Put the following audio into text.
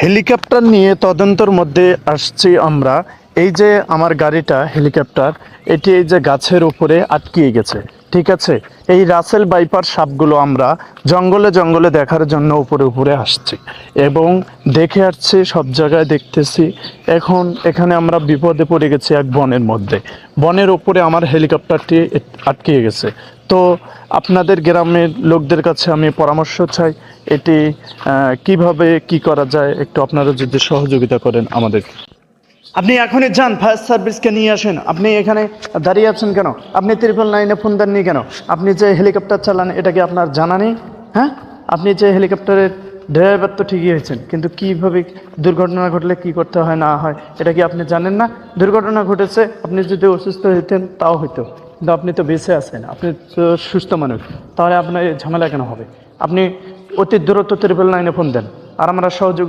Helicopter নিয়ে তদন্তের মধ্যে আসছি আমরা। এই যে আমার গাড়িটা হেলিকপ্টার, এটি এই যে গাছের উপরে আটকিয়ে গেছে। ঠিক আছে, এই রাসেল বাইপার সাপগুলো আমরা জঙ্গলে জঙ্গলে দেখার জন্য উপরে উপরে আসছি এবং দেখে আসছি, সব জায়গায় দেখতেছি। এখন এখানে আমরা বিপদে পড়ে গেছি এক বনের মধ্যে। বনের উপরে আমার হেলিকপ্টারটি আটকিয়ে গেছে। তো আপনাদের গ্রামের লোকদের কাছে আমি পরামর্শ চাই, এটি কিভাবে কি করা যায়, একটু আপনারা যদি সহযোগিতা করেন আমাদের। আপনি এখনই যান, ফায়ার সার্ভিসকে নিয়ে আসেন। আপনি এখানে দাঁড়িয়ে আছেন কেন? আপনি 999 ফোন দেননি কেন? আপনি যে হেলিকপ্টার চালান, এটা কি আপনার জানা নেই? হ্যাঁ, আপনি যে হেলিকপ্টারের ড্রাইভার তো ঠিকই হয়েছেন, কিন্তু কিভাবে দুর্ঘটনা ঘটলে কি করতে হয় না হয় এটা কি আপনি জানেন না? দুর্ঘটনা ঘটেছে, আপনি যদি অসুস্থ হইতেন তাও হইতো, কিন্তু আপনি তো বেঁচে আছেন, আপনি তো সুস্থ মানুষ, তাহলে আপনার এই ঝামেলা কেন হবে? আপনি অতি দ্রুত 999 ফোন দেন, আর আমরা সহযোগিতা